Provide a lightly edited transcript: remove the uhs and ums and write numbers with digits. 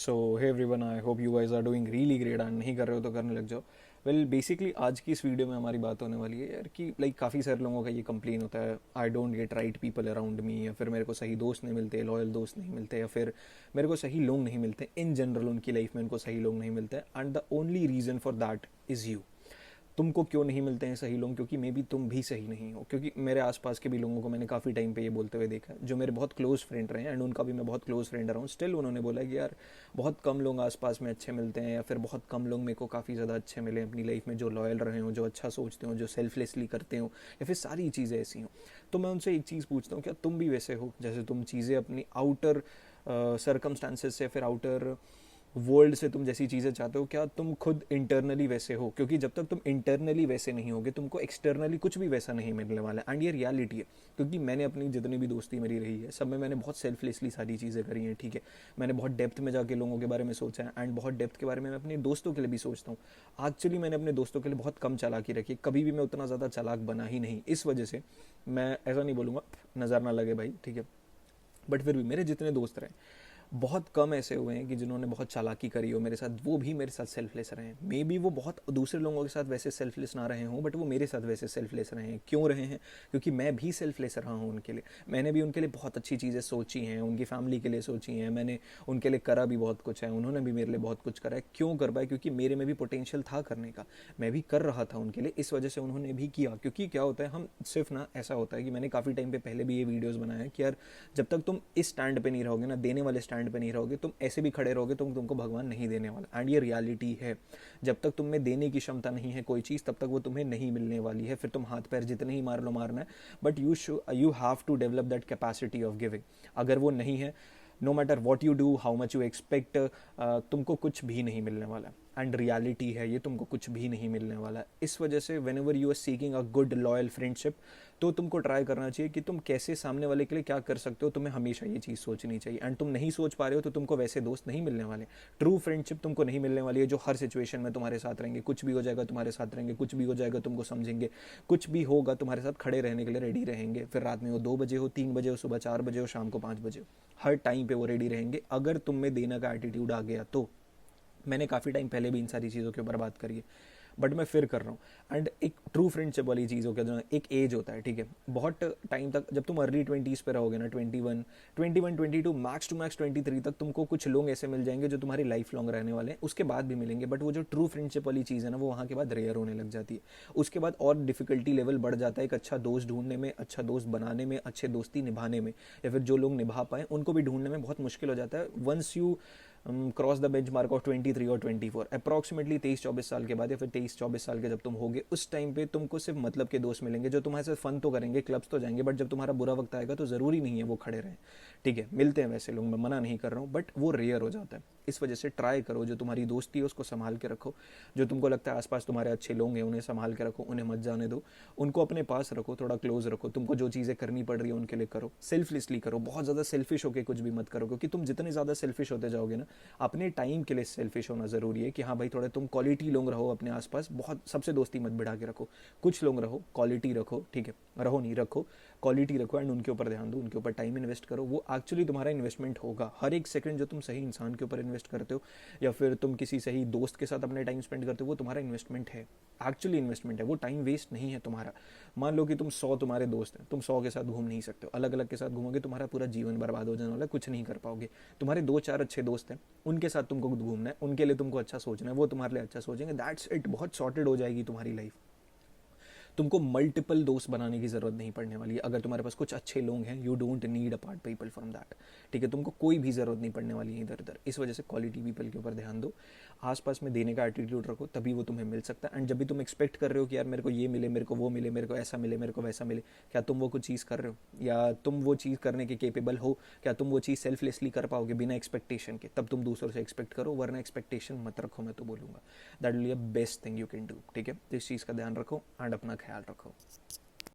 So hey everyone, I hope you guys are doing really great and नहीं कर रहे हो तो करने लग जाओ। वेल बेसिकली आज की इस वीडियो में हमारी बात होने वाली है यार कि काफ़ी सारे लोगों का ये कंप्लेन होता है, I don't get right people around me, या फिर मेरे को सही दोस्त नहीं मिलते, लॉयल दोस्त नहीं मिलते, या फिर मेरे को सही लोग नहीं मिलते। इन जनरल उनकी लाइफ में उनको सही लोग नहीं मिलते and the only reason for that is you. तुमको क्यों नहीं मिलते हैं सही लोग? क्योंकि मे बी तुम भी सही नहीं हो। क्योंकि मेरे आसपास के भी लोगों को मैंने काफ़ी टाइम पे ये बोलते हुए देखा है, जो मेरे बहुत क्लोज फ्रेंड रहे हैं एंड उनका भी मैं बहुत क्लोज फ्रेंड रहा हूँ। स्टिल उन्होंने बोला कि यार बहुत कम लोग आसपास में अच्छे मिलते हैं, या फिर बहुत कम लोग मेरे को काफ़ी ज़्यादा अच्छे मिले अपनी लाइफ में, जो लॉयल रहे हों, जो अच्छा सोचते हो, जो सेल्फलेसली करते हो, या फिर सारी चीज़ें ऐसी हों। तो मैं उनसे एक चीज़ पूछता हूँ, क्या तुम भी वैसे हो? जैसे तुम चीज़ें अपनी आउटर सर्कमस्टांसेस से, फिर आउटर वर्ल्ड से तुम जैसी चीज़ें चाहते हो, क्या तुम खुद इंटरनली वैसे हो? क्योंकि जब तक तुम इंटरनली वैसे नहीं होगे, तुमको एक्सटर्नली कुछ भी वैसा नहीं मिलने वाला है। एंड ये रियलिटी है। क्योंकि मैंने अपनी जितनी भी दोस्ती मेरी रही है, सब में मैंने बहुत सेल्फलेसली सारी चीज़ें करी हैं, ठीक है। मैंने बहुत डेप्थ में जाके लोगों के बारे में सोचा है एंड बहुत डेप्थ के बारे में मैं अपने दोस्तों के लिए भी सोचता हूँ। एक्चुअली मैंने अपने दोस्तों के लिए बहुत कम चालाकी रखी है, कभी भी मैं उतना ज़्यादा चालाक बना ही नहीं। इस वजह से मैं ऐसा नहीं बोलूँगा, नज़र ना लगे भाई, ठीक है, बट फिर भी मेरे जितने दोस्त रहे, बहुत कम ऐसे हुए हैं कि जिन्होंने बहुत चालाकी करी हो मेरे साथ, वो भी मेरे साथ सेल्फलेस रहे हैं। मे बी वो बहुत दूसरे लोगों के साथ वैसे सेल्फलेस ना रहे हों, बट वो मेरे साथ वैसे सेल्फलेस रहे हैं। क्यों रहे हैं? क्योंकि मैं भी सेल्फलेस रहा हूँ उनके लिए। मैंने भी उनके लिए बहुत अच्छी चीज़ें सोची हैं, उनकी फैमिली के लिए सोची हैं, मैंने उनके लिए करा भी बहुत कुछ है, उन्होंने भी मेरे लिए बहुत कुछ करा है। क्यों कर पाए? क्योंकि मेरे में भी पोटेंशियल था करने का, मैं भी कर रहा था उनके लिए, इस वजह से उन्होंने भी किया। क्योंकि क्या होता है, हम सिर्फ ना, ऐसा होता है कि मैंने काफ़ी टाइम पे पहले भी ये वीडियोज़ बनाया है कि यार जब तक तुम इस स्टैंड पे नहीं रहोगे ना, देने वाले स्टैंड पे नहीं रहोगे, तुम ऐसे भी खड़े रहोगे, तुमको भगवान नहीं देने वाला। एंड ये रियलिटी है। जब तक तुम में देने की क्षमता नहीं है कोई चीज़, तब तक वो तुम्हें नहीं मिलने वाली है। फिर तुम हाथ पैर जितने ही मार लो, मारना है, but you have to develop that capacity of giving. अगर वो नहीं है, no matter what you do, how much you expect, तुमको कुछ भी नहीं मिलने वाला। एंड रियलिटी है ये, तुमको कुछ भी नहीं मिलने वाला। इस वजह से whenever you are seeking a good loyal friendship, तो तुमको ट्राई करना चाहिए कि तुम कैसे सामने वाले के लिए क्या कर सकते हो। तुम्हें हमेशा ये चीज़ सोचनी चाहिए। एंड तुम नहीं सोच पा रहे हो तो तुमको वैसे दोस्त नहीं मिलने वाले। ट्रू फ्रेंडशिप तुमको नहीं मिलने वाली है जो हर सिचुएशन में तुम्हारे साथ रहेंगे। कुछ भी हो जाएगा तुम्हारे साथ रहेंगे, कुछ भी हो जाएगा तुमको समझेंगे, कुछ भी होगा तुम्हारे साथ खड़े रहने के लिए रेडी रहेंगे। फिर रात में वो 2 बजे हो, 3 बजे हो, सुबह 4 बजे हो, शाम को 5 बजे हो, हर टाइम पे वो रेडी रहेंगे अगर तुम में देने का एटीट्यूड आ गया तो। मैंने काफ़ी टाइम पहले भी इन सारी चीज़ों के ऊपर बात करी है, बट मैं फिर कर रहा हूँ। एंड एक ट्रू फ्रेंडशिप वाली चीज़ हो गया, जो एक एज होता है, ठीक है, बहुत टाइम तक, जब तुम अर्ली 20s पे रहोगे ना, 21, 22, मैक्स टू मैक्स 23 तक, तुमको कुछ लोग ऐसे मिल जाएंगे जो तुम्हारी लाइफ लॉन्ग रहने वाले हैं। उसके बाद भी मिलेंगे, बट वो जो ट्रू फ्रेंडशिप वाली चीज़ है ना, वो वहाँ के बाद रेयर होने लग जाती है। उसके बाद और डिफिकल्टी लेवल बढ़ जाता है एक अच्छा दोस्त ढूंढने में, अच्छा दोस्त बनाने में, अच्छे दोस्ती निभाने में, या फिर जो लोग निभा पाए उनको भी ढूंढने में बहुत मुश्किल हो जाता है। Once you cross the benchmark of 23 और 24, अप्रॉक्सीमेटली 23-24 साल के बाद, या फिर 23-24 साल के जब तुम होगे, उस टाइम पे तुमको सिर्फ मतलब के दोस्त मिलेंगे जो तुम्हारे साथ फन तो करेंगे, क्लब्स तो जाएंगे, बट जब तुम्हारा बुरा वक्त आएगा तो ज़रूरी नहीं है वो खड़े रहें, ठीक है। मिलते हैं वैसे लोग, मैं मना नहीं कर रहा हूँ, बट वो रेयर हो जाता है। इस वजह से ट्राई करो, जो तुम्हारी दोस्ती है उसको संभाल के रखो। जो तुमको लगता है आसपास तुम्हारे अच्छे लोग हैं, उन्हें संभाल के रखो, उन्हें मत जाने दो, उनको अपने पास रखो, थोड़ा क्लोज रखो। तुमको जो चीज़ें करनी पड़ रही है उनके लिए करो, सेल्फलेसली करो, बहुत ज़्यादा सेल्फिश होकर कुछ भी मत करो। क्योंकि तुम जितने ज़्यादा सेल्फिश होते जाओगे ना, अपने टाइम के लिए सेल्फिश होना ज़रूरी है कि हाँ भाई, थोड़े तुम क्वालिटी लोग रहो अपने आसपास, बहुत सबसे दोस्ती मत बिठा के रखो। कुछ लोग रहो, क्वालिटी रखो, ठीक है, रहो नहीं रखो, क्वालिटी रखो, एंड उनके ऊपर ध्यान दो, उनके ऊपर टाइम इन्वेस्ट करो। वो एक्चुअली तुम्हारा इन्वेस्टमेंट होगा। हर एक सेकंड जो तुम सही इंसान के ऊपर इन्वेस्ट करते हो, या फिर तुम किसी सही दोस्त के साथ अपने टाइम स्पेंड करते हो, वो तुम्हारा इन्वेस्टमेंट है, एक्चुअली इन्वेस्टमेंट है। वो टाइम वेस्ट नहीं है तुम्हारा। मान लो कि तुम 100 तुम्हारे दोस्त हैं, तुम 100 के साथ घूम नहीं सकते हो, अलग अलग के साथ घूमोगे, तुम्हारा पूरा जीवन बर्बाद हो जाने वाला है, कुछ नहीं कर पाओगे। तुम्हारे 2-4 अच्छे दोस्त हैं, उनके साथ तुमको घूमना है, उनके लिए तुमको अच्छा सोचना है, वो तुम्हारे लिए अच्छा सोचेंगे, दैट्स इट, बहुत सॉर्टेड हो जाएगी तुम्हारी लाइफ। तुमको मल्टीपल दोस्त बनाने की ज़रूरत नहीं पड़ने वाली है। अगर तुम्हारे पास कुछ अच्छे लोग हैं, you don't need apart people from that, ठीक है। तुमको कोई भी ज़रूरत नहीं पड़ने वाली है इधर उधर। इस वजह से क्वालिटी पीपल के ऊपर ध्यान दो, आसपास में देने का एटीट्यूड रखो, तभी वो तुम्हें मिल सकता है। एंड जब भी तुम एक्सपेक्ट कर रहे हो कि यार मेरे को ये मिले, मेरे को वो मिले, मेरे को ऐसा मिले, मेरे को वैसा मिले, क्या तुम वो कुछ चीज़ कर रहे हो? या तुम वो चीज़ करने के केपेबल हो? क्या तुम वो चीज़ सेल्फलेसली कर पाओगे बिना एक्सपेक्टेशन के? तब तुम दूसरों से एक्सपेक्ट करो, वरना एक्सपेक्टेशन मत रखो, मैं तो बोलूँगा that will be a best thing you can do, ठीक है। तो इस चीज़ का ध्यान रखो एंड अपना ख्याल रखो।